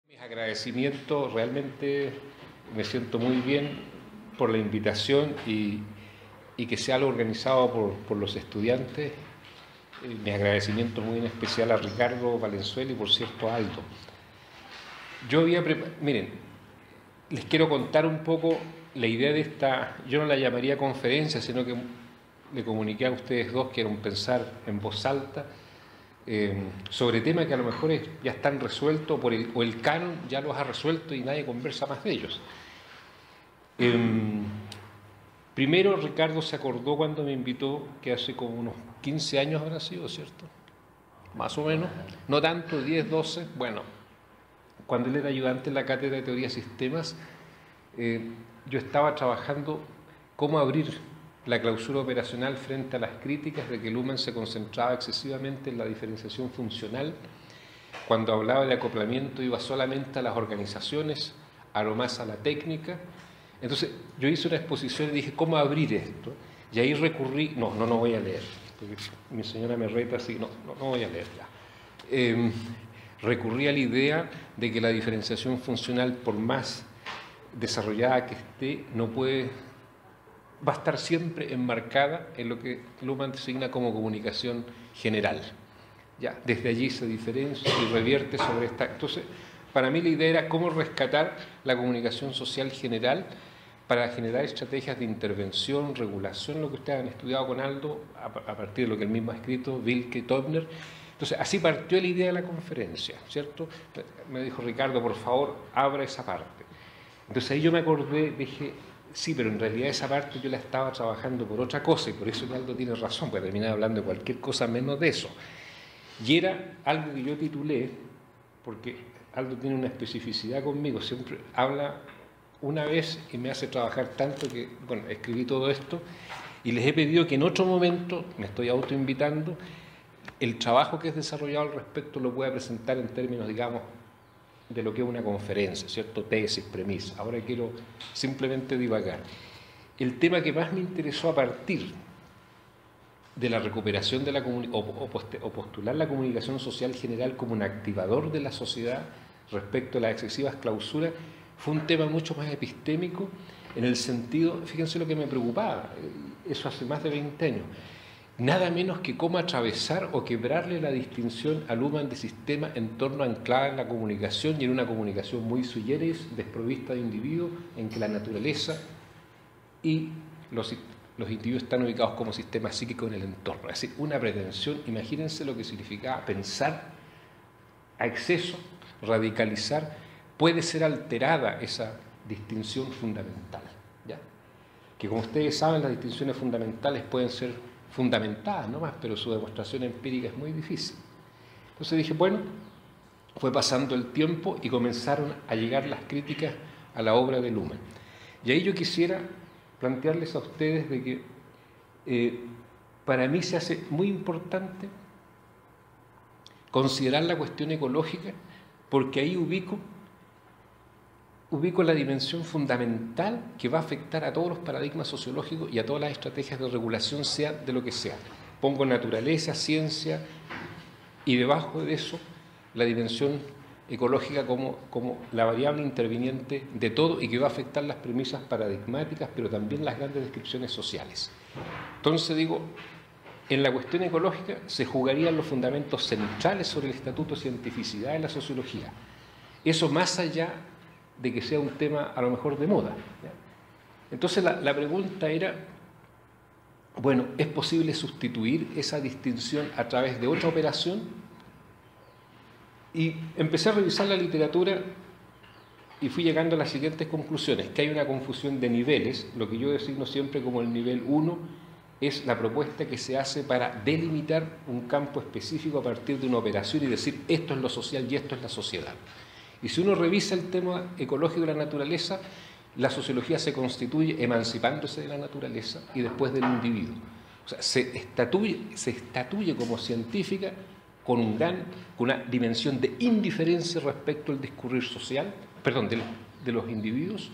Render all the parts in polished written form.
Mis agradecimientos, realmente me siento muy bien por la invitación y que sea algo organizado por los estudiantes. Mi agradecimiento muy en especial a Ricardo Valenzuela y por cierto a Aldo. Miren, les quiero contar un poco la idea de esta, yo no la llamaría conferencia, sino que le comuniqué a ustedes dos que era un pensar en voz alta, sobre temas que a lo mejor ya están resueltos o el canon ya los ha resuelto y nadie conversa más de ellos. Primero, Ricardo se acordó cuando me invitó, que hace como unos 15 años habrá sido, ¿cierto? Más o menos, no tanto, 10, 12, bueno, cuando él era ayudante en la cátedra de teoría de sistemas, yo estaba trabajando cómo abrir la clausura operacional frente a las críticas de que Luhmann se concentraba excesivamente en la diferenciación funcional. Cuando hablaba de acoplamiento iba solamente a las organizaciones, a lo más a la técnica. Entonces yo hice una exposición y dije, ¿cómo abrir esto? Y ahí recurrí, no voy a leer, porque mi señora me reta así, no voy a leer ya. Recurrí a la idea de que la diferenciación funcional, por más desarrollada que esté, va a estar siempre enmarcada en lo que Luhmann designa como comunicación general. Ya, desde allí se diferencia y revierte sobre esta. Entonces, para mí la idea era cómo rescatar la comunicación social general para generar estrategias de intervención, regulación, lo que ustedes han estudiado con Aldo, a partir de lo que él mismo ha escrito, Wilke, Tobner. Entonces, así partió la idea de la conferencia, ¿cierto? Me dijo Ricardo, por favor, abra esa parte. Entonces ahí yo me acordé, dije, sí, pero en realidad esa parte yo la estaba trabajando por otra cosa y por eso que Aldo tiene razón, porque terminar hablando de cualquier cosa menos de eso. Y era algo que yo titulé, porque Aldo tiene una especificidad conmigo, siempre habla una vez y me hace trabajar tanto que, bueno, escribí todo esto y les he pedido que en otro momento, me estoy autoinvitando, el trabajo que es desarrollado al respecto lo pueda presentar en términos, digamos, de lo que es una conferencia, ¿cierto? Tesis, premisa. Ahora quiero simplemente divagar. El tema que más me interesó a partir de la recuperación de la o postular la comunicación social general como un activador de la sociedad respecto a las excesivas clausuras fue un tema mucho más epistémico en el sentido, fíjense lo que me preocupaba, eso hace más de 20 años, nada menos que cómo atravesar o quebrarle la distinción a Luhmann de sistema en torno a anclada en la comunicación y en una comunicación muy sui generis, desprovista de individuos, en que la naturaleza y los individuos están ubicados como sistema psíquico en el entorno. Es decir, una pretensión, imagínense lo que significaba pensar a exceso, radicalizar, puede ser alterada esa distinción fundamental, ¿ya? Que como ustedes saben, las distinciones fundamentales pueden ser fundamentadas nomás, pero su demostración empírica es muy difícil. Entonces dije, bueno, fue pasando el tiempo y comenzaron a llegar las críticas a la obra de Luhmann. Y ahí yo quisiera plantearles a ustedes de que para mí se hace muy importante considerar la cuestión ecológica, porque ahí ubico la dimensión fundamental que va a afectar a todos los paradigmas sociológicos y a todas las estrategias de regulación, sea de lo que sea. Pongo naturaleza, ciencia, y debajo de eso la dimensión ecológica como la variable interviniente de todo y que va a afectar las premisas paradigmáticas, pero también las grandes descripciones sociales. Entonces digo, en la cuestión ecológica se jugarían los fundamentos centrales sobre el estatuto de cientificidad de la sociología. Eso más allá de que sea un tema a lo mejor de moda, ¿ya? Entonces la pregunta era, bueno, ¿es posible sustituir esa distinción a través de otra operación? Y empecé a revisar la literatura y fui llegando a las siguientes conclusiones, que hay una confusión de niveles. Lo que yo designo siempre como el nivel 1 es la propuesta que se hace para delimitar un campo específico a partir de una operación y decir esto es lo social y esto es la sociedad. Y si uno revisa el tema ecológico de la naturaleza, la sociología se constituye emancipándose de la naturaleza y después del individuo. O sea, se estatuye como científica con una dimensión de indiferencia respecto al discurrir social, de los individuos,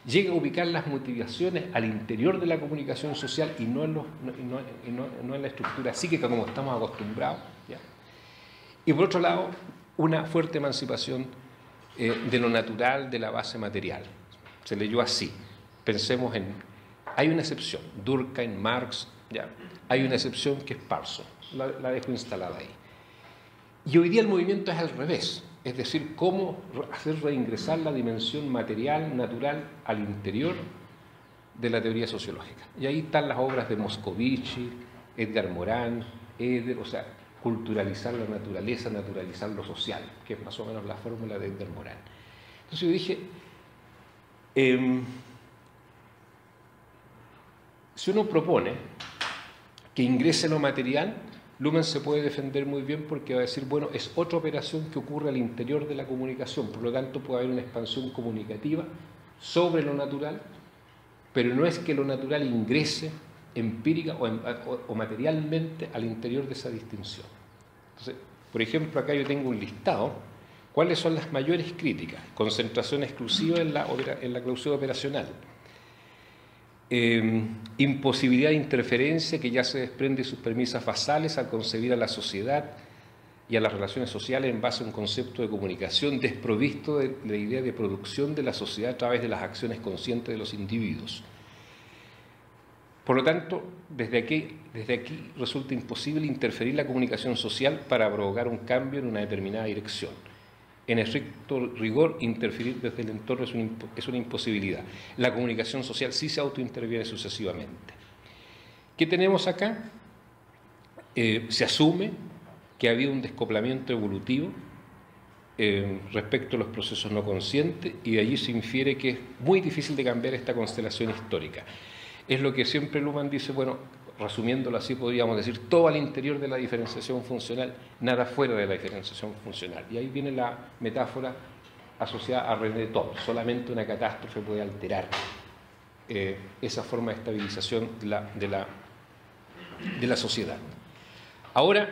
llega a ubicar las motivaciones al interior de la comunicación social y no en la estructura psíquica como estamos acostumbrados, ¿ya? Y por otro lado, una fuerte emancipación de lo natural, de la base material. Se leyó así. Pensemos en... Hay una excepción, Durkheim, Marx, ya. Hay una excepción que es Parsons, la dejo instalada ahí. Y hoy día el movimiento es al revés, es decir, cómo hacer reingresar la dimensión material, natural, al interior de la teoría sociológica. Y ahí están las obras de Moscovici, Edgar Morin, o sea, culturalizar la naturaleza, naturalizar lo social, que es más o menos la fórmula de Edgar Morin. Entonces yo dije, si uno propone que ingrese lo material, Luhmann se puede defender muy bien porque va a decir, bueno, es otra operación que ocurre al interior de la comunicación, por lo tanto puede haber una expansión comunicativa sobre lo natural, pero no es que lo natural ingrese empírica o materialmente al interior de esa distinción. Entonces, por ejemplo, acá yo tengo un listado. ¿Cuáles son las mayores críticas? Concentración exclusiva en la clausura operacional. Imposibilidad de interferencia que ya se desprende de sus premisas basales al concebir a la sociedad y a las relaciones sociales en base a un concepto de comunicación desprovisto de la idea de producción de la sociedad a través de las acciones conscientes de los individuos. Por lo tanto, desde aquí resulta imposible interferir la comunicación social para provocar un cambio en una determinada dirección. En estricto rigor, interferir desde el entorno es una imposibilidad. La comunicación social sí se autointerviene sucesivamente. ¿Qué tenemos acá? Se asume que ha habido un descoplamiento evolutivo respecto a los procesos no conscientes y de allí se infiere que es muy difícil de cambiar esta constelación histórica. Es lo que siempre Luhmann dice, bueno, resumiéndolo así podríamos decir, todo al interior de la diferenciación funcional, nada fuera de la diferenciación funcional. Y ahí viene la metáfora asociada a René Top, solamente una catástrofe puede alterar esa forma de estabilización de la sociedad. Ahora,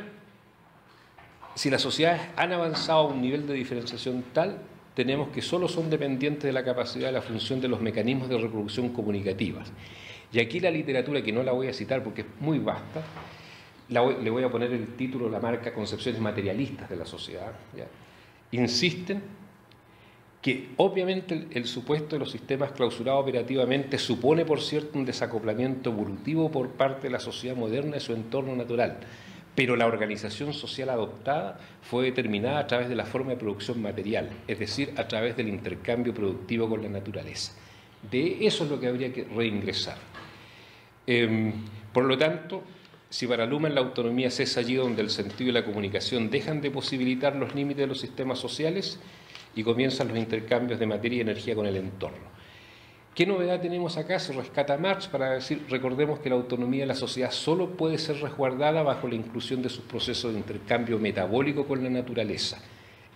si las sociedades han avanzado a un nivel de diferenciación tal, tenemos que solo son dependientes de la capacidad de la función de los mecanismos de reproducción comunicativas. Y aquí la literatura, que no la voy a citar porque es muy vasta, le voy a poner el título, la marca Concepciones materialistas de la sociedad, ¿ya? Insisten que obviamente el supuesto de los sistemas clausurados operativamente supone, por cierto, un desacoplamiento evolutivo por parte de la sociedad moderna de su entorno natural, pero la organización social adoptada fue determinada a través de la forma de producción material, es decir, a través del intercambio productivo con la naturaleza. De eso es lo que habría que reingresar. Por lo tanto, si para Luhmann la autonomía cesa allí donde el sentido y la comunicación dejan de posibilitar los límites de los sistemas sociales y comienzan los intercambios de materia y energía con el entorno. ¿Qué novedad tenemos acá? Se rescata Marx para decir, recordemos que la autonomía de la sociedad solo puede ser resguardada bajo la inclusión de sus procesos de intercambio metabólico con la naturaleza.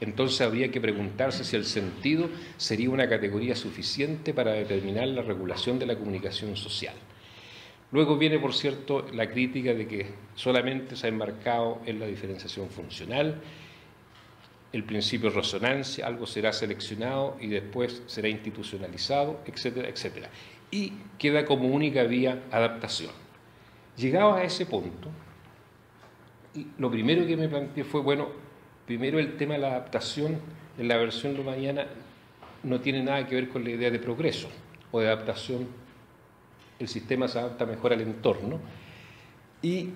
Entonces habría que preguntarse si el sentido sería una categoría suficiente para determinar la regulación de la comunicación social. Luego viene, por cierto, la crítica de que solamente se ha enmarcado en la diferenciación funcional, el principio de resonancia, algo será seleccionado y después será institucionalizado, etcétera, etcétera. Y queda como única vía adaptación. Llegado a ese punto, lo primero que me planteé fue, bueno, primero el tema de la adaptación en la versión luhmanniana no tiene nada que ver con la idea de progreso o de adaptación. El sistema se adapta mejor al entorno y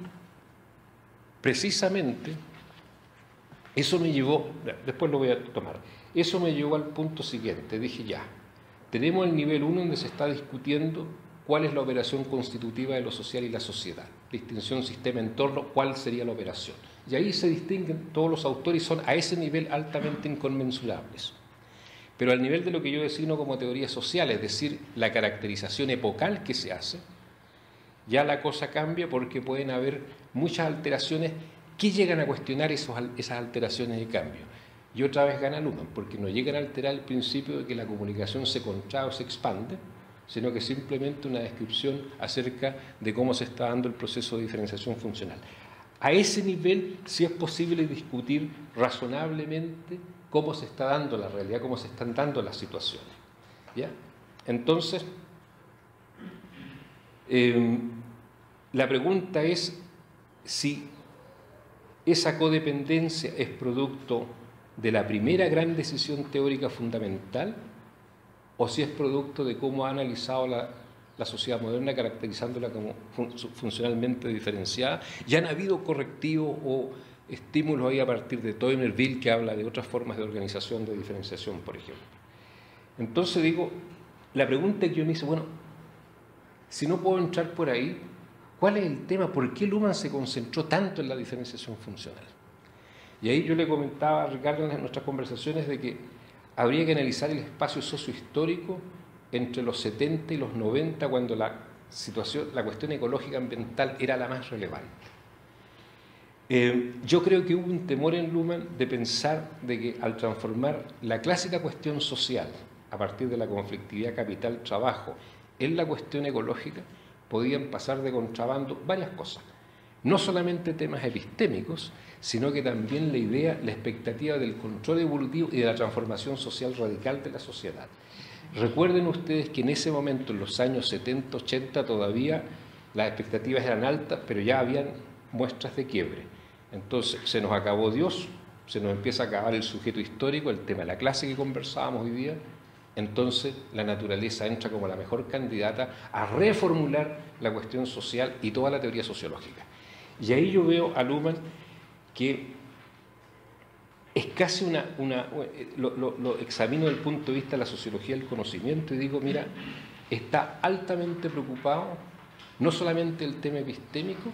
precisamente eso me llevó, después lo voy a tomar, eso me llevó al punto siguiente. Dije, ya, tenemos el nivel 1 donde se está discutiendo cuál es la operación constitutiva de lo social y la sociedad, distinción sistema-entorno, cuál sería la operación. Y ahí se distinguen todos los autores y son a ese nivel altamente inconmensurables. Pero al nivel de lo que yo designo como teoría social, es decir, la caracterización epocal que se hace, ya la cosa cambia porque pueden haber muchas alteraciones que llegan a cuestionar esas alteraciones de cambio. Y otra vez gana Luhmann, porque no llegan a alterar el principio de que la comunicación se contrae o se expande, sino que simplemente una descripción acerca de cómo se está dando el proceso de diferenciación funcional. A ese nivel sí es posible discutir razonablemente cómo se está dando la realidad, cómo se están dando las situaciones. ¿Ya? Entonces, la pregunta es si esa codependencia es producto de la primera gran decisión teórica fundamental o si es producto de cómo ha analizado la sociedad moderna, caracterizándola como funcionalmente diferenciada. Ya han habido correctivos o estímulos ahí a partir de Tocqueville, que habla de otras formas de organización, de diferenciación, por ejemplo. Entonces digo, la pregunta que yo me hice, bueno, si no puedo entrar por ahí, ¿cuál es el tema? ¿Por qué Luhmann se concentró tanto en la diferenciación funcional? Y ahí yo le comentaba a Ricardo en nuestras conversaciones de que habría que analizar el espacio sociohistórico entre los 70 y los 90, cuando la cuestión ecológica ambiental era la más relevante. Yo creo que hubo un temor en Luhmann de pensar de que al transformar la clásica cuestión social a partir de la conflictividad capital-trabajo en la cuestión ecológica, podían pasar de contrabando varias cosas. No solamente temas epistémicos, sino que también la idea, la expectativa del control evolutivo y de la transformación social radical de la sociedad. Recuerden ustedes que en ese momento, en los años 70, 80, todavía las expectativas eran altas, pero ya habían muestras de quiebre. Entonces, se nos acabó Dios, se nos empieza a acabar el sujeto histórico, el tema de la clase que conversábamos hoy día. Entonces, la naturaleza entra como la mejor candidata a reformular la cuestión social y toda la teoría sociológica. Y ahí yo veo a Luhmann que es casi lo examino desde el punto de vista de la sociología del conocimiento y digo, mira, está altamente preocupado no solamente del tema epistémico,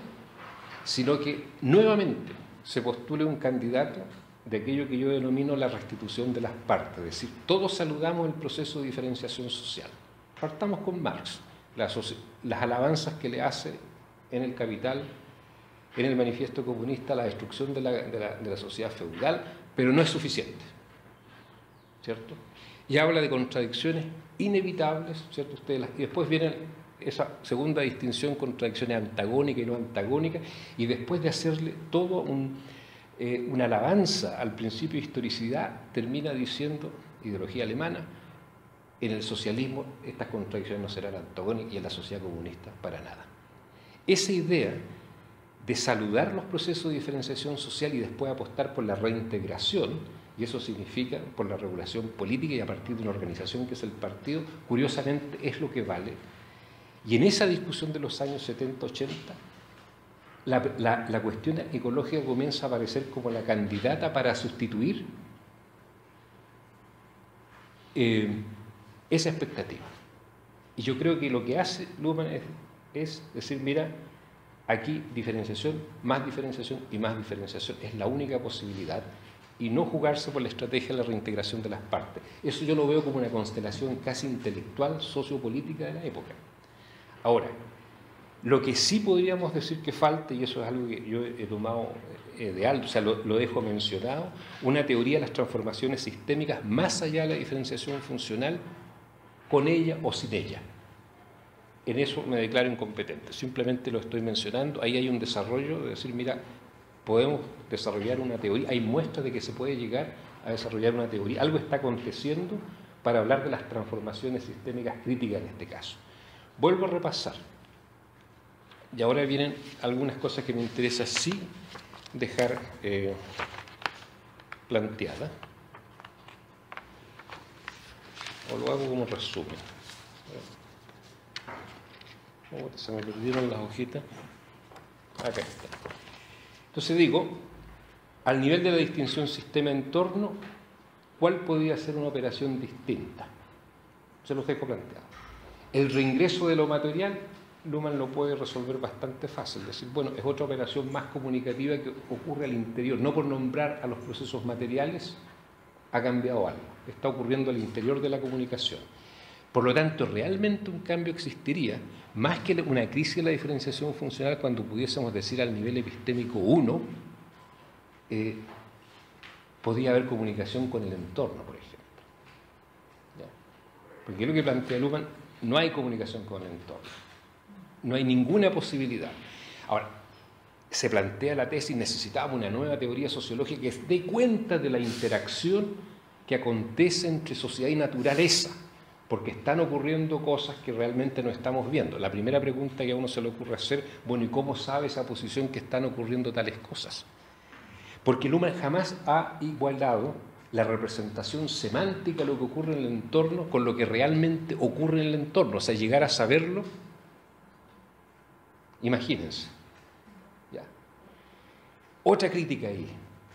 sino que nuevamente se postule un candidato de aquello que yo denomino la restitución de las partes, es decir, todos saludamos el proceso de diferenciación social. Partamos con Marx, las alabanzas que le hace en El Capital, en el Manifiesto Comunista, la destrucción de la sociedad feudal, pero no es suficiente, ¿cierto? Y habla de contradicciones inevitables, ¿cierto? Y después viene esa segunda distinción, contradicciones antagónicas y no antagónicas, y después de hacerle todo una alabanza al principio de historicidad, termina diciendo, ideología alemana, en el socialismo estas contradicciones no serán antagónicas y en la sociedad comunista para nada. Esa idea de saludar los procesos de diferenciación social y después apostar por la reintegración, y eso significa por la regulación política y a partir de una organización que es el partido, curiosamente es lo que vale. Y en esa discusión de los años 70-80, la cuestión ecológica comienza a aparecer como la candidata para sustituir esa expectativa. Y yo creo que lo que hace Luhmann es decir, mira, aquí diferenciación y más diferenciación es la única posibilidad y no jugarse por la estrategia de la reintegración de las partes. Eso yo lo veo como una constelación casi intelectual, sociopolítica de la época. Ahora, lo que sí podríamos decir que falta, y eso es algo que yo he tomado de alto, o sea, lo dejo mencionado, una teoría de las transformaciones sistémicas más allá de la diferenciación funcional, con ella o sin ella. En eso me declaro incompetente, simplemente lo estoy mencionando. Ahí hay un desarrollo de decir, mira, podemos desarrollar una teoría, hay muestras de que se puede llegar a desarrollar una teoría, algo está aconteciendo para hablar de las transformaciones sistémicas críticas en este caso. Vuelvo a repasar, y ahora vienen algunas cosas que me interesa sí dejar planteadas, o lo hago como resumen. Se me perdieron las hojitas. Acá está. Entonces digo, al nivel de la distinción sistema-entorno, ¿cuál podría ser una operación distinta? Se los dejo planteado. El reingreso de lo material, Luhmann lo puede resolver bastante fácil. Es decir, bueno, es otra operación más comunicativa que ocurre al interior. No por nombrar a los procesos materiales, ha cambiado algo. Está ocurriendo al interior de la comunicación. Por lo tanto, realmente un cambio existiría, más que una crisis de la diferenciación funcional cuando pudiésemos decir al nivel epistémico 1, podría haber comunicación con el entorno, por ejemplo. ¿Ya? Porque es lo que plantea Luhmann, no hay comunicación con el entorno, no hay ninguna posibilidad. Ahora, se plantea la tesis, necesitamos una nueva teoría sociológica que dé cuenta de la interacción que acontece entre sociedad y naturaleza, porque están ocurriendo cosas que realmente no estamos viendo. La primera pregunta que a uno se le ocurre hacer, bueno, ¿y cómo sabe esa posición que están ocurriendo tales cosas? Porque Luhmann jamás ha igualado la representación semántica de lo que ocurre en el entorno con lo que realmente ocurre en el entorno, o sea, llegar a saberlo. Imagínense. Ya. Otra crítica ahí,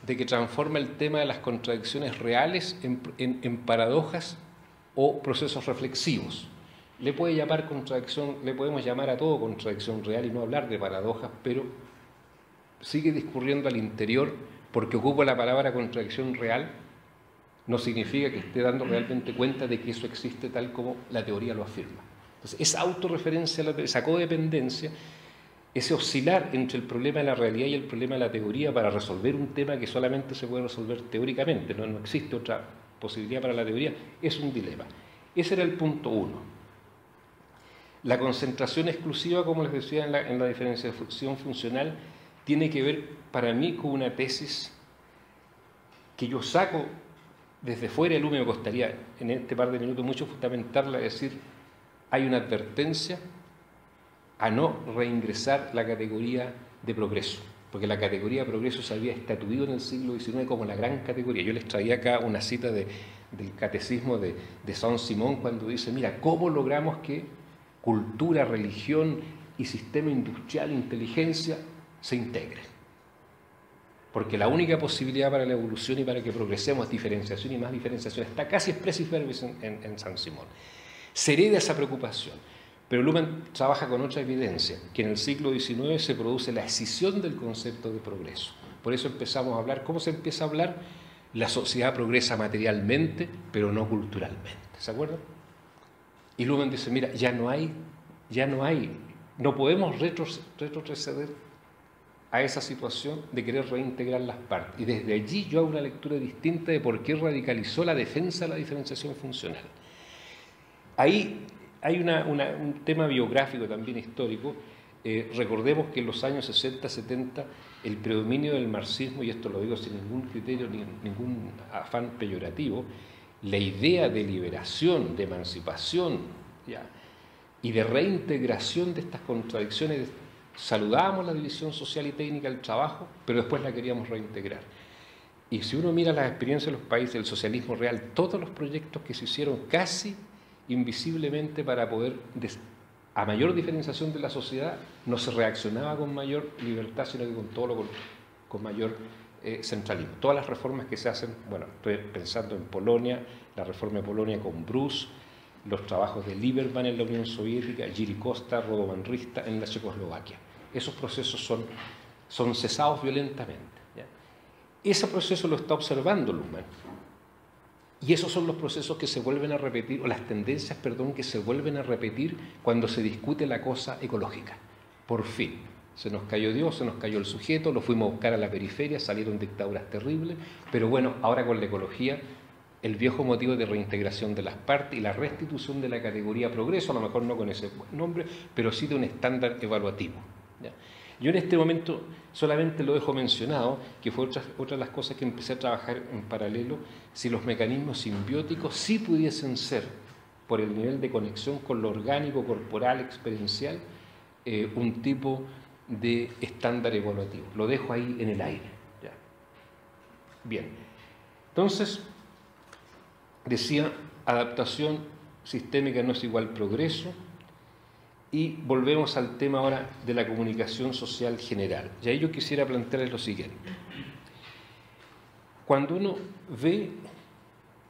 de que transforma el tema de las contradicciones reales en paradojas o procesos reflexivos. Le puede llamar contradicción, le podemos llamar a todo contradicción real y no hablar de paradojas, pero sigue discurriendo al interior porque ocupa la palabra contradicción real, no significa que esté dando realmente cuenta de que eso existe tal como la teoría lo afirma. Entonces, esa autorreferencia, esa codependencia, ese oscilar entre el problema de la realidad y el problema de la teoría para resolver un tema que solamente se puede resolver teóricamente, no existe otra posibilidad para la teoría, es un dilema. Ese era el punto 1. La concentración exclusiva, como les decía en la diferenciación funcional, tiene que ver para mí con una tesis que yo saco desde fuera. El me costaría en este par de minutos mucho fundamentarla, es decir, hay una advertencia a no reingresar la categoría de progreso, porque la categoría de progreso se había estatuido en el siglo XIX como la gran categoría. Yo les traía acá una cita del catecismo de Saint-Simon cuando dice, mira, ¿cómo logramos que cultura, religión y sistema industrial, inteligencia se integren? Porque la única posibilidad para la evolución y para que progresemos es diferenciación, y más diferenciación. Está casi expressis verbis en Saint-Simon. Se hereda esa preocupación. Pero Luhmann trabaja con otra evidencia, que en el siglo XIX se produce la escisión del concepto de progreso. Por eso empezamos a hablar, ¿cómo se empieza a hablar? La sociedad progresa materialmente, pero no culturalmente. ¿Se acuerdan? Y Luhmann dice, mira, no podemos retroceder a esa situación de querer reintegrar las partes. Y desde allí yo hago una lectura distinta de por qué radicalizó la defensa de la diferenciación funcional. Ahí hay un tema biográfico también histórico. Recordemos que en los años 60, 70, el predominio del marxismo, y esto lo digo sin ningún criterio ni ningún afán peyorativo, la idea de liberación, de emancipación, ¿ya?, y de reintegración de estas contradicciones. Saludábamos la división social y técnica del trabajo, pero después la queríamos reintegrar. Y si uno mira las experiencias de los países del socialismo real, todos los proyectos que se hicieron casi invisiblemente para poder, a mayor diferenciación de la sociedad, no se reaccionaba con mayor libertad, sino que con todo lo contrario, con mayor centralismo. Todas las reformas que se hacen, bueno, estoy pensando en Polonia, la reforma de Polonia con Brus, los trabajos de Lieberman en la Unión Soviética, Jiří Kosta, Radovan Rista en la Checoslovaquia. Esos procesos son cesados violentamente, ¿ya? Ese proceso lo está observando Luhmann. Y esos son los procesos que se vuelven a repetir, o las tendencias, perdón, que se vuelven a repetir cuando se discute la cosa ecológica. Por fin, se nos cayó Dios, se nos cayó el sujeto, lo fuimos a buscar a la periferia, salieron dictaduras terribles, pero bueno, ahora con la ecología, el viejo motivo de reintegración de las partes y la restitución de la categoría progreso, a lo mejor no con ese nombre, pero sí de un estándar evaluativo, ¿ya? Yo en este momento solamente lo dejo mencionado, que fue otra de las cosas que empecé a trabajar en paralelo, si los mecanismos simbióticos sí pudiesen ser, por el nivel de conexión con lo orgánico, corporal, experiencial, un tipo de estándar evaluativo. Lo dejo ahí en el aire, ¿ya? Bien, entonces, decía, adaptación sistémica no es igual progreso. Y volvemos al tema ahora de la comunicación social general. Y ahí yo quisiera plantearles lo siguiente. Cuando uno ve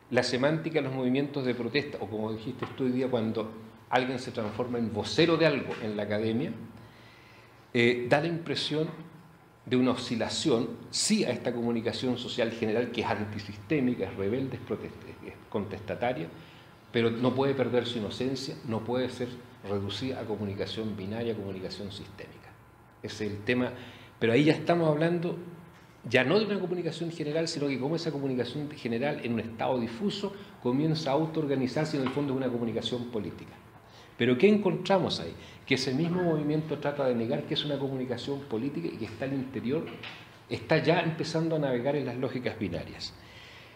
la semántica de los movimientos de protesta, o como dijiste tú hoy día, cuando alguien se transforma en vocero de algo en la academia, da la impresión de una oscilación, sí, a esta comunicación social general que es antisistémica, es rebelde, es contestataria, pero no puede perder su inocencia, no puede ser reducida a comunicación binaria, comunicación sistémica. Ese es el tema, pero ahí ya estamos hablando ya no de una comunicación general, sino que como esa comunicación general en un estado difuso comienza a autoorganizarse, en el fondo es una comunicación política. Pero ¿qué encontramos ahí? Que ese mismo movimiento trata de negar que es una comunicación política y que está al interior, está ya empezando a navegar en las lógicas binarias.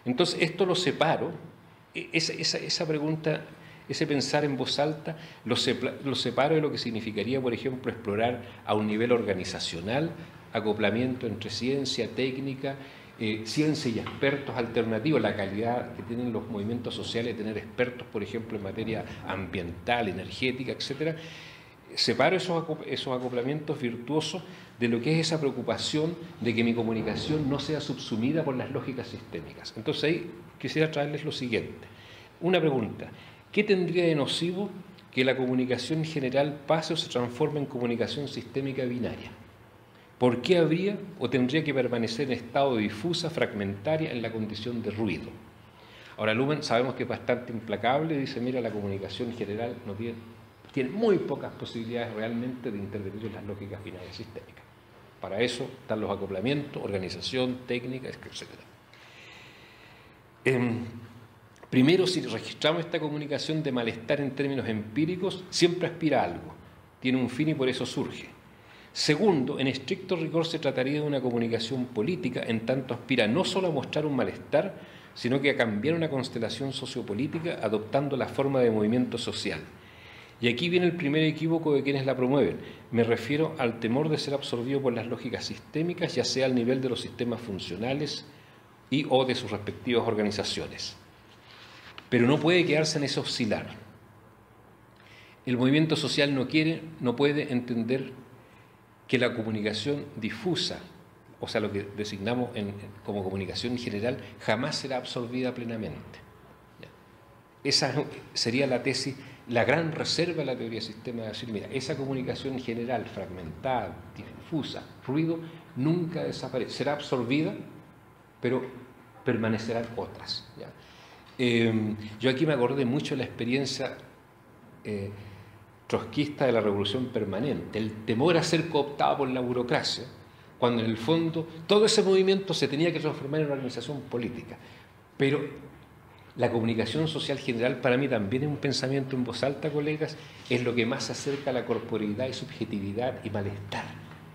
Entonces esto lo separo, esa pregunta, ese pensar en voz alta, lo separo de lo que significaría, por ejemplo, explorar a un nivel organizacional, acoplamiento entre ciencia, técnica, ciencia y expertos alternativos, la calidad que tienen los movimientos sociales de tener expertos, por ejemplo, en materia ambiental, energética, etcétera. Separo esos acoplamientos virtuosos de lo que es esa preocupación de que mi comunicación no sea subsumida por las lógicas sistémicas. Entonces ahí quisiera traerles lo siguiente. Una pregunta: ¿qué tendría de nocivo que la comunicación general pase o se transforme en comunicación sistémica binaria? ¿Por qué habría o tendría que permanecer en estado de difusa, fragmentaria, en la condición de ruido? Ahora, Luhmann sabemos que es bastante implacable, dice, mira, la comunicación general no tiene muy pocas posibilidades realmente de intervenir en las lógicas binarias sistémicas. Para eso están los acoplamientos, organización, técnica, etc. Primero, si registramos esta comunicación de malestar en términos empíricos, siempre aspira a algo, tiene un fin y por eso surge. Segundo, en estricto rigor se trataría de una comunicación política, en tanto aspira no solo a mostrar un malestar, sino que a cambiar una constelación sociopolítica adoptando la forma de movimiento social. Y aquí viene el primer equívoco de quienes la promueven. Me refiero al temor de ser absorbido por las lógicas sistémicas, ya sea al nivel de los sistemas funcionales y o de sus respectivas organizaciones. Pero no puede quedarse en ese oscilar. El movimiento social no puede entender que la comunicación difusa, o sea, lo que designamos como comunicación general, jamás será absorbida plenamente. Esa sería la tesis, la gran reserva de la teoría de sistemas, de decir, mira, esa comunicación general, fragmentada, difusa, ruido, nunca desaparece, será absorbida, pero permanecerán otras. ¿Ya? Yo aquí me acordé mucho de la experiencia trotskista de la revolución permanente, el temor a ser cooptado por la burocracia, cuando en el fondo todo ese movimiento se tenía que transformar en una organización política. Pero la comunicación social general para mí también es un pensamiento en voz alta, colegas, es lo que más se acerca a la corporeidad y subjetividad y malestar.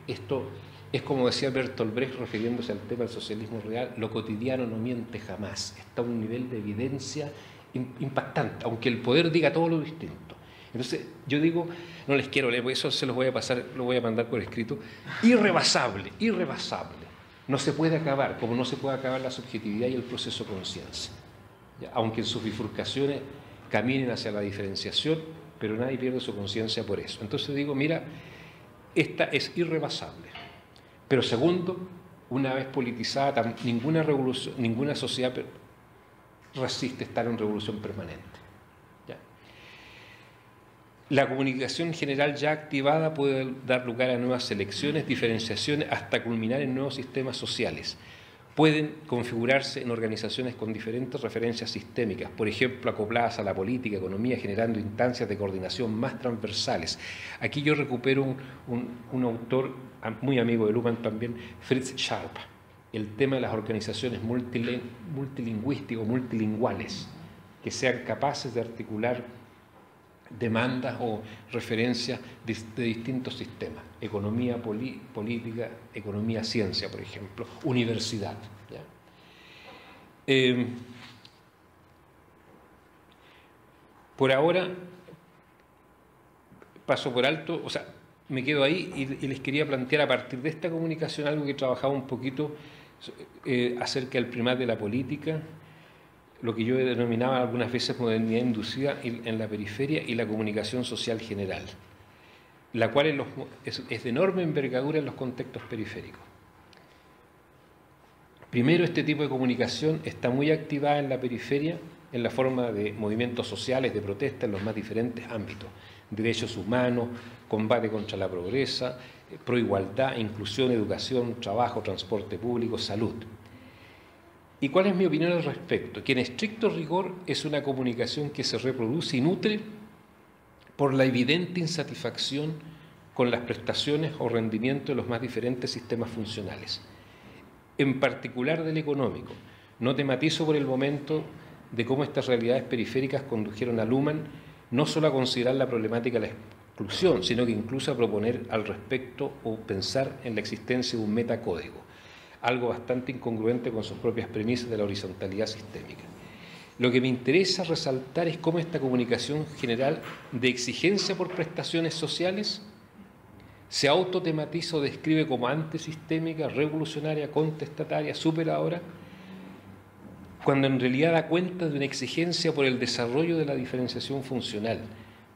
Esto es como decía Bertolt Brecht refiriéndose al tema del socialismo real, lo cotidiano no miente jamás, está a un nivel de evidencia impactante, aunque el poder diga todo lo distinto. Entonces, yo digo, no les quiero leer, porque eso se los voy a pasar, lo voy a mandar por escrito, irrebasable, irrebasable. No se puede acabar, como no se puede acabar la subjetividad y el proceso conciencia. Aunque en sus bifurcaciones caminen hacia la diferenciación, pero nadie pierde su conciencia por eso. Entonces digo, mira, esta es irrebasable. Pero segundo, una vez politizada, ninguna revolución, ninguna sociedad resiste estar en revolución permanente. La comunicación general ya activada puede dar lugar a nuevas selecciones, diferenciaciones, hasta culminar en nuevos sistemas sociales. Pueden configurarse en organizaciones con diferentes referencias sistémicas, por ejemplo, acopladas a la política, economía, generando instancias de coordinación más transversales. Aquí yo recupero un autor muy amigo de Luhmann también, Fritz Scharp, el tema de las organizaciones multilingüísticas, multilinguales, que sean capaces de articular demandas o referencias de distintos sistemas, economía política, economía ciencia, por ejemplo, universidad. Por ahora paso por alto, o sea, me quedo ahí y les quería plantear a partir de esta comunicación algo que he trabajado un poquito acerca del primate de la política, lo que yo denominaba algunas veces modernidad inducida en la periferia y la comunicación social general, la cual es de enorme envergadura en los contextos periféricos. Primero, este tipo de comunicación está muy activada en la periferia, en la forma de movimientos sociales, de protesta en los más diferentes ámbitos, derechos humanos, combate contra la pobreza, proigualdad, inclusión, educación, trabajo, transporte público, salud. ¿Y cuál es mi opinión al respecto? Que en estricto rigor es una comunicación que se reproduce y nutre por la evidente insatisfacción con las prestaciones o rendimientos de los más diferentes sistemas funcionales, en particular del económico. No tematizo por el momento de cómo estas realidades periféricas condujeron a Luhmann no solo a considerar la problemática de la exclusión, sino que incluso a proponer al respecto o pensar en la existencia de un metacódigo, algo bastante incongruente con sus propias premisas de la horizontalidad sistémica. Lo que me interesa resaltar es cómo esta comunicación general de exigencia por prestaciones sociales se autotematiza o describe como antisistémica, revolucionaria, contestataria, superadora, cuando en realidad da cuenta de una exigencia por el desarrollo de la diferenciación funcional,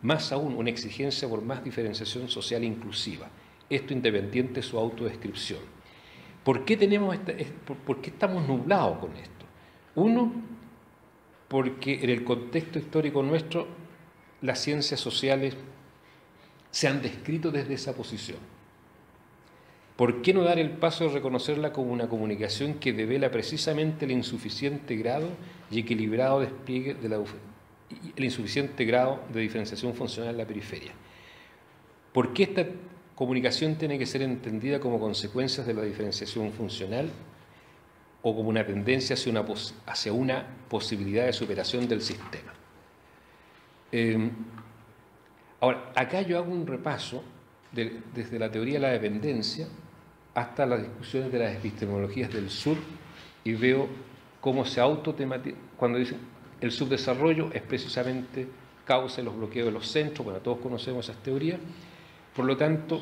más aún una exigencia por más diferenciación social inclusiva, esto independiente de su autodescripción. ¿Por qué estamos nublados con esto? Uno, porque en el contexto histórico nuestro las ciencias sociales se han descrito desde esa posición. ¿Por qué no dar el paso de reconocerla como una comunicación que devela precisamente el insuficiente grado y equilibrado despliegue de el insuficiente grado de diferenciación funcional en la periferia? ¿Por qué esta comunicación tiene que ser entendida como consecuencia de la diferenciación funcional o como una tendencia hacia una posibilidad de superación del sistema? Ahora, acá yo hago un repaso desde la teoría de la dependencia hasta las discusiones de las epistemologías del sur y veo cómo se autotematiza, cuando dicen el subdesarrollo es precisamente causa de los bloqueos de los centros, bueno, todos conocemos esas teorías, por lo tanto,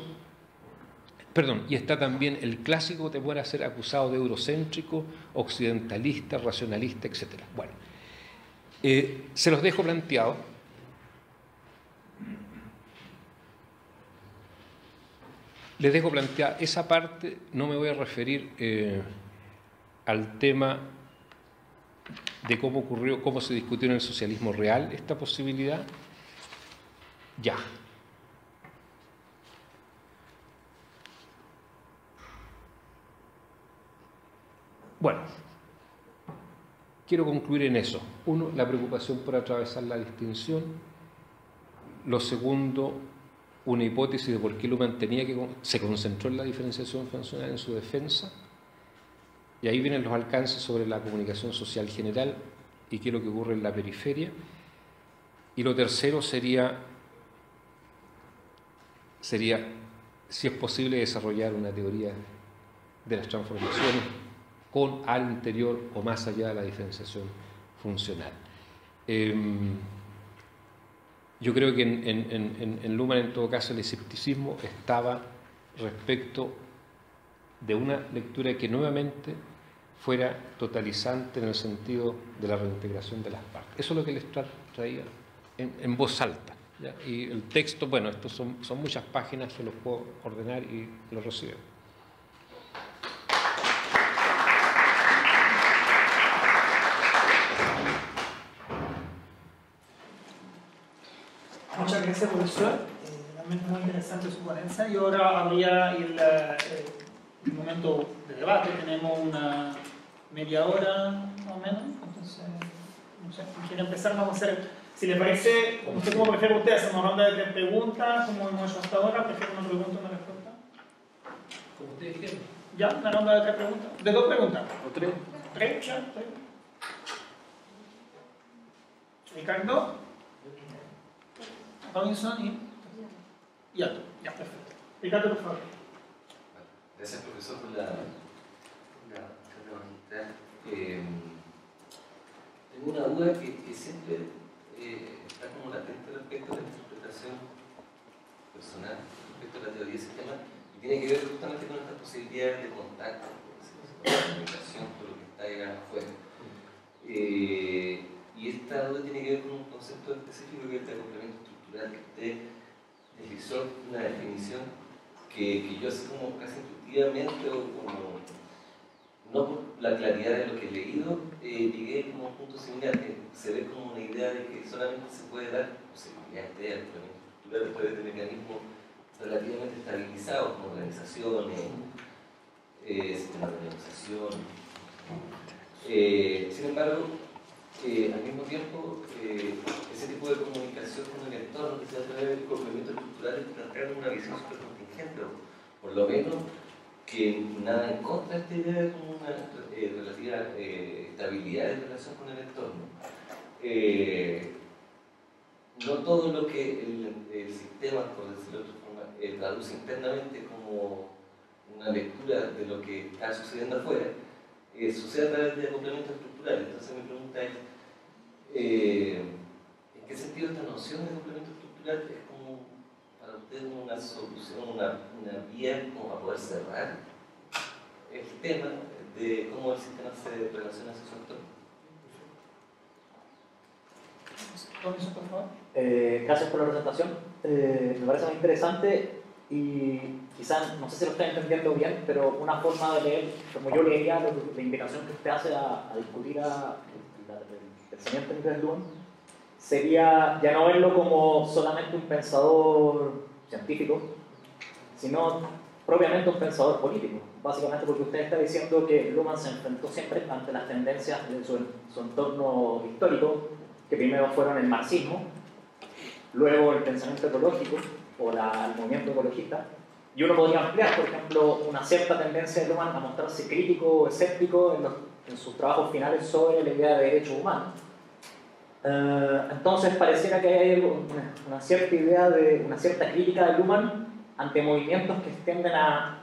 y está también el clásico temor a ser acusado de eurocéntrico, occidentalista, racionalista, etc. Bueno, se los dejo planteado. Les dejo plantear esa parte, no me voy a referir al tema de cómo ocurrió, cómo se discutió en el socialismo real esta posibilidad. Ya. Bueno, quiero concluir en eso. Uno, la preocupación por atravesar la distinción. Lo segundo, una hipótesis de por qué Luhmann se concentró en la diferenciación funcional en su defensa, y ahí vienen los alcances sobre la comunicación social general y qué es lo que ocurre en la periferia. Y lo tercero sería si es posible desarrollar una teoría de las transformaciones con al interior o más allá de la diferenciación funcional. Yo creo que en Luhmann, en todo caso, el escepticismo estaba respecto de una lectura que nuevamente fuera totalizante en el sentido de la reintegración de las partes. Eso es lo que les traía en voz alta, ¿ya? Y el texto, bueno, estos son muchas páginas que los puedo ordenar y los reciben. Muchas gracias, profesor. Realmente muy interesante su ponencia. Y ahora habría el momento de debate. Tenemos una media hora más o menos. Entonces, no sé, quiero empezar. Vamos a hacer, si le parece, usted como prefiere usted, hacer una ronda de 3 preguntas, como hemos hecho hasta ahora. ¿Prefiere una pregunta o una respuesta? Como ustedes quieran. ¿Ya? ¿Una ronda de 3 preguntas? ¿De 2 preguntas? ¿O 3? ¿3? ¿Ya? ¿3? ¿Ricardo? Robinson y ya, perfecto. Ricardo, por favor. Gracias, profesor, por la magistral. Tengo una duda que siempre está como latente respecto a la interpretación personal, respecto a la teoría del sistema, y tiene que ver justamente con estas posibilidades de contacto, con la comunicación, con lo que está allá afuera. Y esta duda tiene que ver con un concepto específico que es el complemento estructural, que usted deslizó una definición que yo así como casi intuitivamente o como no por la claridad de lo que he leído, llegué como a un punto similar, que se ve como una idea de que solamente se puede dar posibilidades de complemento estructural después de mecanismos relativamente estabilizados como organizaciones, sistemas de organización. Sin embargo, al mismo tiempo, ese tipo de comunicación con el entorno que se va a través del complemento estructural plantea una visión súper contingente, por lo menos que nada en contra de esta idea de como una relativa estabilidad en relación con el entorno. No todo lo que el sistema, por decirlo de otra forma, traduce internamente como una lectura de lo que está sucediendo afuera, sucede a través de complementos estructurales. Entonces mi pregunta es, ¿en qué sentido esta noción de complemento estructural es como para usted una solución, una vía como para poder cerrar el tema de cómo el sistema se relaciona a su sector? Por favor. Gracias por la presentación. Me parece muy interesante y quizás, no sé si lo está entendiendo bien, pero una forma de leer, como yo leería la invitación que usted hace a discutir el pensamiento de Niklas Luhmann, sería ya no verlo como solamente un pensador científico, sino propiamente un pensador político. Básicamente porque usted está diciendo que Luhmann se enfrentó siempre ante las tendencias de su entorno histórico, que primero fueron el marxismo, luego el pensamiento ecológico o el movimiento ecologista, y uno podría ampliar, por ejemplo, una cierta tendencia de Luhmann a mostrarse crítico o escéptico en sus trabajos finales sobre la idea de derechos humanos. Entonces pareciera que hay una cierta idea de una cierta crítica de Luhmann ante movimientos que tienden a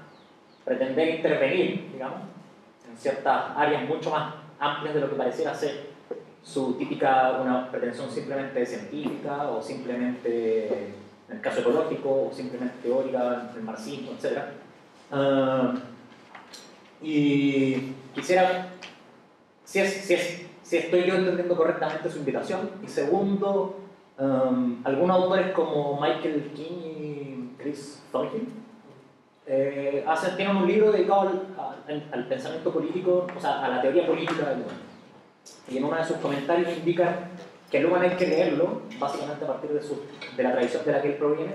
pretender intervenir, digamos, en ciertas áreas mucho más amplias de lo que pareciera ser su típica, una pretensión simplemente científica o simplemente, en el caso ecológico, o simplemente teórica, el marxismo, etc. Y quisiera, si estoy yo entendiendo correctamente su invitación, y segundo, algunos autores como Michael King y Chris Thornhill tienen un libro dedicado al pensamiento político, o sea, a la teoría política de Luhmann. Y en uno de sus comentarios indica que Luhmann hay que leerlo, básicamente a partir de la tradición de la que él proviene,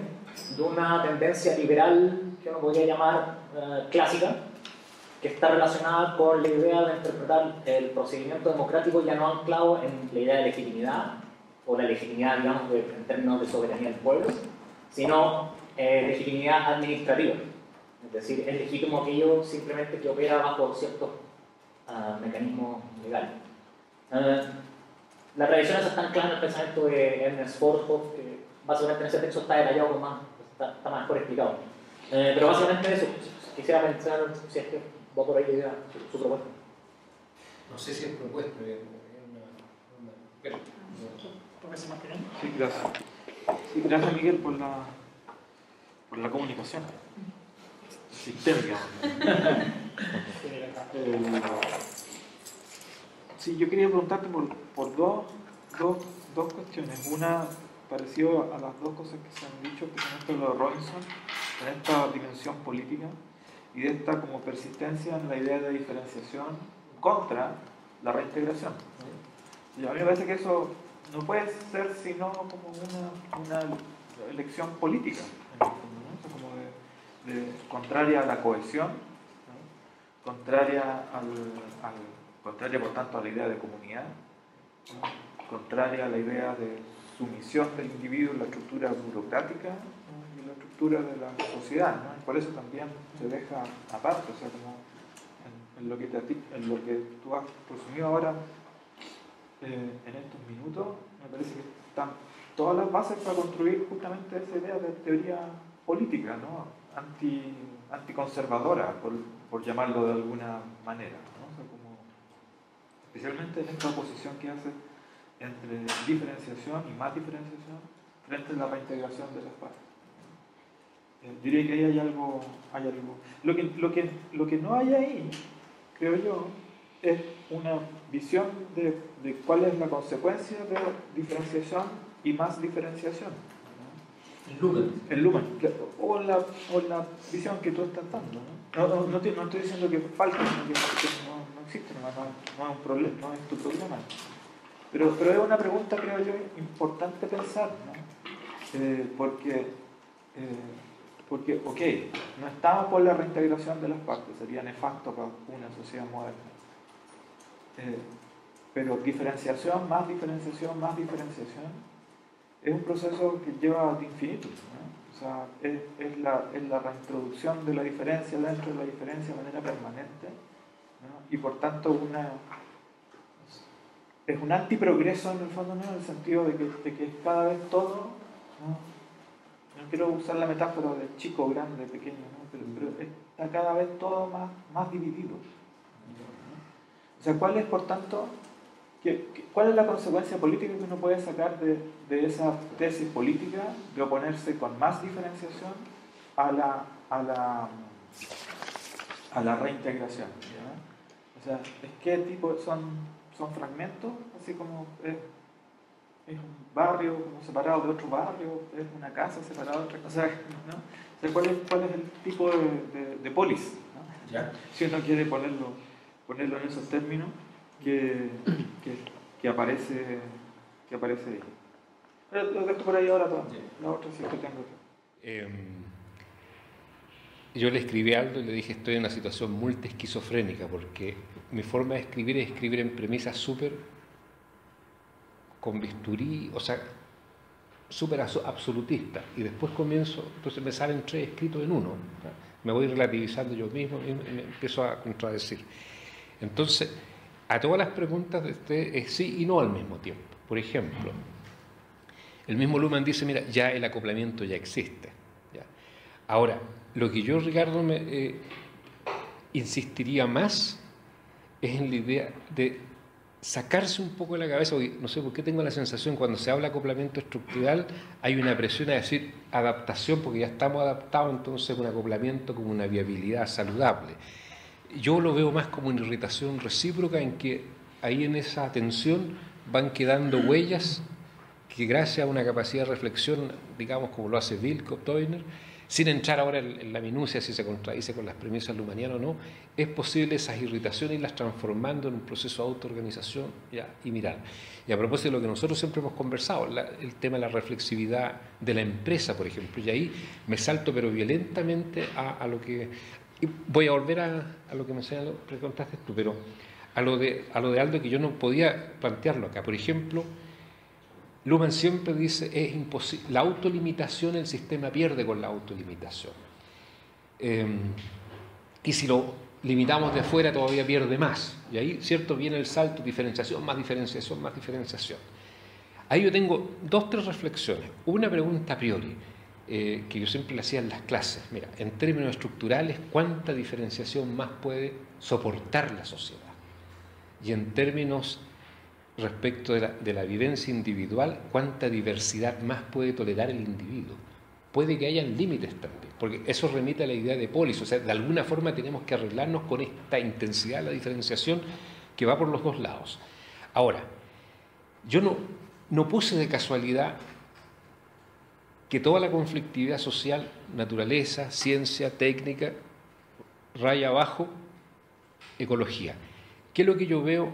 de una tendencia liberal que uno podría llamar clásica, que está relacionada con la idea de interpretar el procedimiento democrático ya no anclado en la idea de legitimidad, o la legitimidad, digamos, en términos de soberanía del pueblo, sino legitimidad administrativa. Es decir, es legítimo aquello simplemente que opera bajo ciertos mecanismos legales. La tradición esa está anclada en el pensamiento de Ernest Forshoff, que básicamente en ese texto está detallado está mejor explicado. Pero básicamente eso, quisiera pensar si es que va por ahí la idea, su propuesta. No sé si es propuesta, es una... Sí, gracias. Sí, gracias Miguel por la comunicación sistémica. Sí, yo quería preguntarte por dos cuestiones. Una, parecido a las dos cosas que se han dicho, que son esto de lo de Robinson, en esta dimensión política, y de esta como persistencia en la idea de diferenciación contra la reintegración. Y a mí me parece que eso no puede ser sino como una elección política, ¿no? Como de contraria a la cohesión, ¿no? Contraria por tanto a la idea de comunidad, ¿no? Contraria a la idea de sumisión del individuo en la estructura burocrática, ¿no? Y en la estructura de la sociedad, ¿no? Y por eso también se deja aparte, o sea, como en lo que tú has resumido ahora en estos minutos, me parece que están todas las bases para construir justamente esa idea de teoría política, ¿no? Anticonservadora, por llamarlo de alguna manera, ¿no? O sea, como, especialmente en esta oposición que hace entre diferenciación y más diferenciación frente a la reintegración de las partes. Diría que ahí hay algo. Lo que no hay ahí, creo yo, es una visión de cuál es la consecuencia de diferenciación y más diferenciación. El Luhmann. O la visión que tú estás dando. No estoy diciendo que falte, sino que no existe, no es un problema, no es tu problema. Pero es una pregunta, creo yo, importante pensar, ¿no? Porque, ok, no estamos por la reintegración de las partes, sería nefasto para una sociedad moderna. Pero diferenciación, más diferenciación, más diferenciación, es un proceso que lleva ad infinitum, ¿no? O sea, es la reintroducción de la diferencia dentro de la diferencia de manera permanente, ¿no? Y por tanto es un antiprogreso en el fondo, ¿no? En el sentido de que es cada vez todo, ¿no? No quiero usar la metáfora de chico, grande, pequeño, ¿no? Pero está cada vez todo más dividido, ¿no? O sea, ¿cuál es, por tanto, ¿Cuál es la consecuencia política que uno puede sacar de esa tesis política de oponerse con más diferenciación a la reintegración? ¿Ya? O sea, ¿qué tipo son fragmentos? Así como es un barrio como separado de otro barrio, es una casa separada de otra casa, ¿no? O sea, ¿cuál es el tipo de polis, ¿no? ¿Ya? Si uno quiere ponerlo en esos términos que aparece ahí. Pero lo dejo por ahí ahora todo. La otra sí que tengo. Yo le escribí a Aldo y le dije, estoy en una situación multiesquizofrénica porque mi forma de escribir es escribir en premisas súper con bisturí, o sea, súper absolutista, y después comienzo, entonces me salen 3 escritos en uno, ¿no? Me voy relativizando yo mismo y me empiezo a contradecir. Entonces, a todas las preguntas de usted es sí y no al mismo tiempo. Por ejemplo, el mismo Luhmann dice, mira, ya el acoplamiento ya existe. ¿Ya? Ahora, lo que yo, Ricardo, insistiría más es en la idea de sacarse un poco de la cabeza, porque no sé por qué tengo la sensación cuando se habla de acoplamiento estructural hay una presión a decir adaptación, porque ya estamos adaptados, entonces un acoplamiento como una viabilidad saludable. Yo lo veo más como una irritación recíproca en que ahí en esa tensión van quedando huellas que gracias a una capacidad de reflexión, digamos como lo hace Völkov-Teubner, sin entrar ahora en la minucia si se contradice con las premisas luhmannianas o no, es posible esas irritaciones irlas transformando en un proceso de autoorganización y mirar. Y a propósito de lo que nosotros siempre hemos conversado, el tema de la reflexividad de la empresa, por ejemplo, y ahí me salto pero violentamente a lo que... Y voy a volver a lo que me preguntaste tú, pero a lo de Aldo que yo no podía plantearlo acá. Por ejemplo, Luhmann siempre dice es imposible, la autolimitación, el sistema pierde con la autolimitación. Y si lo limitamos de afuera todavía pierde más. Y ahí, ¿cierto? Viene el salto, diferenciación, más diferenciación, más diferenciación. Ahí yo tengo 2, 3 reflexiones. Una pregunta a priori, que yo siempre le hacía en las clases. Mira, en términos estructurales, ¿cuánta diferenciación más puede soportar la sociedad? Y en términos respecto de la vivencia individual, ¿cuánta diversidad más puede tolerar el individuo? Puede que hayan límites también, porque eso remite a la idea de polis, o sea, de alguna forma tenemos que arreglarnos con esta intensidad de la diferenciación que va por los 2 lados. Ahora, yo no puse de casualidad que toda la conflictividad social, naturaleza, ciencia, técnica, raya abajo, ecología. ¿Qué es lo que yo veo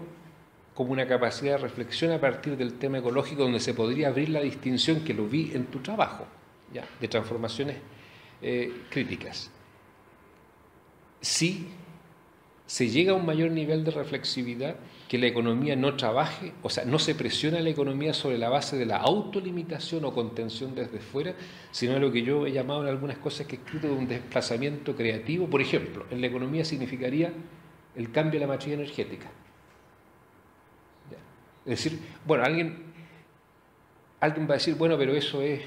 como una capacidad de reflexión a partir del tema ecológico donde se podría abrir la distinción que lo vi en tu trabajo, ¿ya? De transformaciones críticas? Si se llega a un mayor nivel de reflexividad, que la economía no trabaje, o sea, no se presiona la economía sobre la base de la autolimitación o contención desde fuera, sino lo que yo he llamado en algunas cosas que he escrito de un desplazamiento creativo. Por ejemplo, en la economía significaría el cambio de la matriz energética. ¿Ya? Es decir, bueno, alguien va a decir, bueno, pero eso es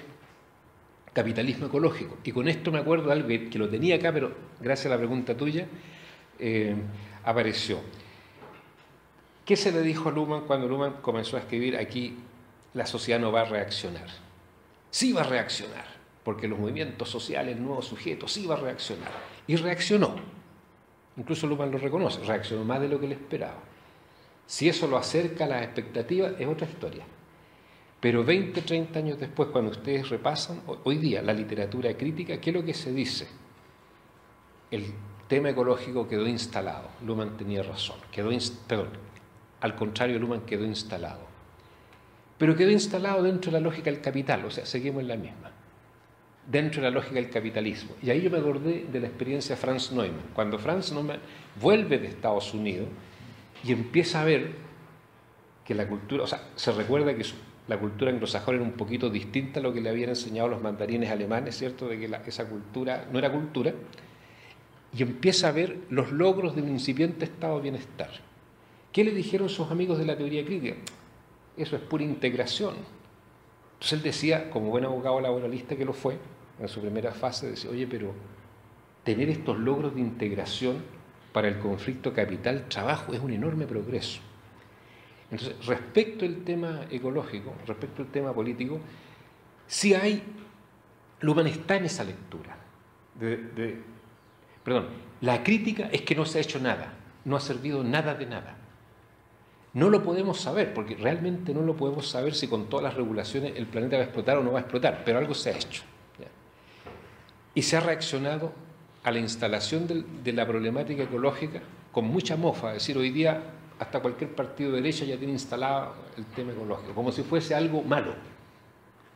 capitalismo ecológico. Y con esto me acuerdo de algo que lo tenía acá, pero gracias a la pregunta tuya, apareció. ¿Qué se le dijo a Luhmann cuando Luhmann comenzó a escribir aquí la sociedad no va a reaccionar? Sí va a reaccionar, porque los movimientos sociales, nuevos sujetos, sí va a reaccionar. Y reaccionó. Incluso Luhmann lo reconoce, reaccionó más de lo que le esperaba. Si eso lo acerca a las expectativas, es otra historia. Pero 20, 30 años después, cuando ustedes repasan, hoy día, la literatura crítica, ¿qué es lo que se dice? El tema ecológico quedó instalado. Luhmann tenía razón. Al contrario, Luhmann quedó instalado. Pero quedó instalado dentro de la lógica del capital, o sea, seguimos en la misma. Dentro de la lógica del capitalismo. Y ahí yo me acordé de la experiencia de Franz Neumann. Cuando Franz Neumann vuelve de Estados Unidos y empieza a ver que la cultura, o sea, se recuerda que la cultura anglosajona era un poquito distinta a lo que le habían enseñado los mandarines alemanes, ¿cierto? De que esa cultura no era cultura. Y empieza a ver los logros de un incipiente estado de bienestar. ¿Qué le dijeron sus amigos de la teoría crítica? Eso es pura integración. Entonces él decía, como buen abogado laboralista que lo fue, en su primera fase, decía, oye, pero tener estos logros de integración para el conflicto capital-trabajo es un enorme progreso. Entonces, respecto al tema ecológico, respecto al tema político, sí hay, Luhmann está en esa lectura. Perdón, la crítica es que no se ha hecho nada, no ha servido nada de nada. No lo podemos saber, porque realmente no lo podemos saber si con todas las regulaciones el planeta va a explotar o no va a explotar, pero algo se ha hecho. ¿Ya? Y se ha reaccionado a la instalación de la problemática ecológica con mucha mofa. Es decir, hoy día hasta cualquier partido de derecha ya tiene instalado el tema ecológico, como si fuese algo malo.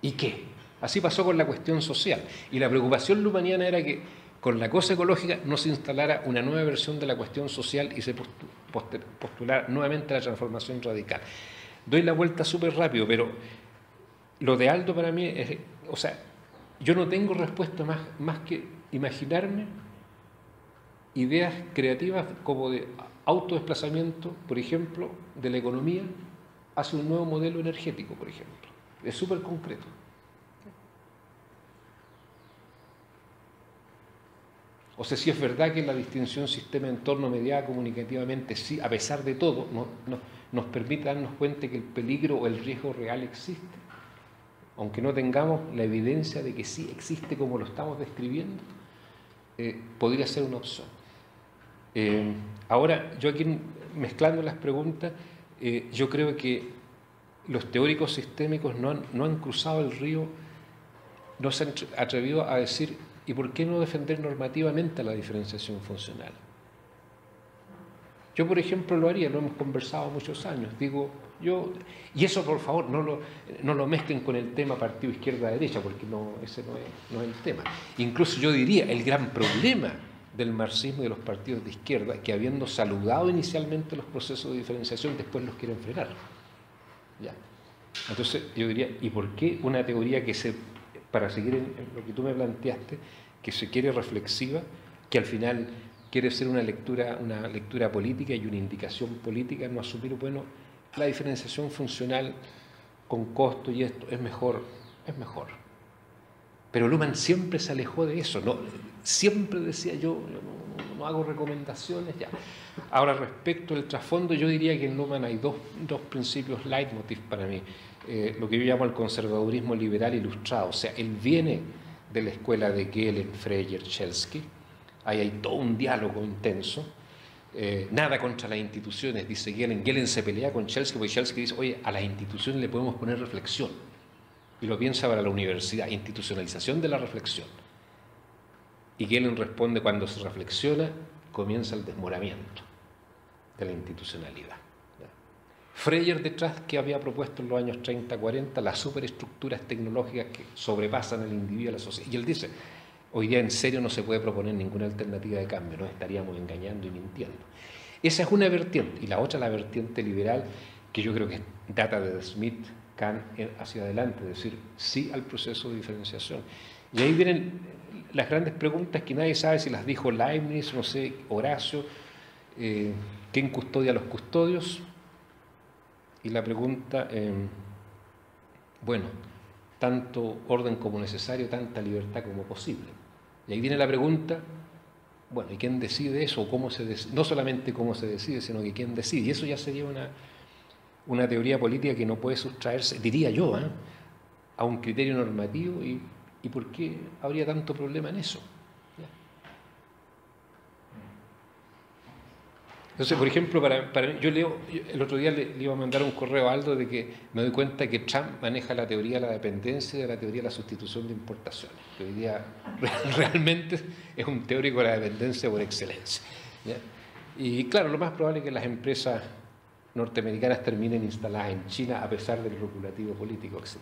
¿Y qué? Así pasó con la cuestión social. Y la preocupación luhmanniana era que con la cosa ecológica no se instalara una nueva versión de la cuestión social y se postulara nuevamente la transformación radical. Doy la vuelta súper rápido, pero lo de Aldo para mí es, o sea, yo no tengo respuesta más que imaginarme ideas creativas como de autodesplazamiento, por ejemplo, de la economía hacia un nuevo modelo energético, por ejemplo. Es súper concreto. O sea, si es verdad que la distinción sistema-entorno mediada comunicativamente, sí, a pesar de todo, nos permite darnos cuenta que el peligro o el riesgo real existe, aunque no tengamos la evidencia de que sí existe como lo estamos describiendo, podría ser una opción. Ahora, yo aquí mezclando las preguntas, yo creo que los teóricos sistémicos no han cruzado el río, no se han atrevido a decir ¿y por qué no defender normativamente la diferenciación funcional? Yo, por ejemplo, lo haría, lo hemos conversado muchos años, digo, y eso por favor no lo mezclen con el tema partido izquierda-derecha, porque ese no es el tema. Incluso yo diría, el gran problema del marxismo y de los partidos de izquierda, que habiendo saludado inicialmente los procesos de diferenciación, después los quieren frenar. ¿Ya? Entonces yo diría, ¿y por qué una teoría para seguir en lo que tú me planteaste, que se quiere reflexiva, que al final quiere ser una lectura política y una indicación política, no asumir, bueno, la diferenciación funcional con costo y esto es mejor. Pero Luhmann siempre se alejó de eso, ¿no? Siempre decía yo no hago recomendaciones, ya. Ahora, respecto al trasfondo, yo diría que en Luhmann hay dos principios leitmotiv para mí. Lo que yo llamo el conservadurismo liberal ilustrado, o sea, él viene de la escuela de Gehlen, Freyer, Chelsky, ahí hay todo un diálogo intenso, nada contra las instituciones, dice Gehlen. Gehlen se pelea con Chelsky porque Chelsky dice, oye, a las instituciones le podemos poner reflexión, y lo piensa para la universidad, institucionalización de la reflexión. Y Gehlen responde, cuando se reflexiona, comienza el desmoramiento de la institucionalidad. Freyer detrás, que había propuesto en los años 30-40 las superestructuras tecnológicas que sobrepasan al individuo y a la sociedad. Y él dice, hoy día en serio no se puede proponer ninguna alternativa de cambio, nos estaríamos engañando y mintiendo. Esa es una vertiente. Y la otra, la vertiente liberal, que yo creo que data de Smith, Kant hacia adelante, es decir, sí al proceso de diferenciación. Y ahí vienen las grandes preguntas que nadie sabe si las dijo Leibniz, no sé, Horacio, ¿quién custodia a los custodios? Y la pregunta, bueno, tanto orden como necesario, tanta libertad como posible. Y ahí viene la pregunta, bueno, ¿y quién decide eso? O cómo se decide, no solamente cómo se decide, sino que quién decide. Y eso ya sería una teoría política que no puede sustraerse, diría yo, a un criterio normativo. ¿Y por qué habría tanto problema en eso? Entonces, por ejemplo, el otro día le iba a mandar un correo a Aldo de que me doy cuenta que Trump maneja la teoría de la dependencia y de la teoría de la sustitución de importaciones, que hoy día realmente es un teórico de la dependencia por excelencia. ¿Ya? Y claro, lo más probable es que las empresas norteamericanas terminen instaladas en China a pesar del regulativo político, etc.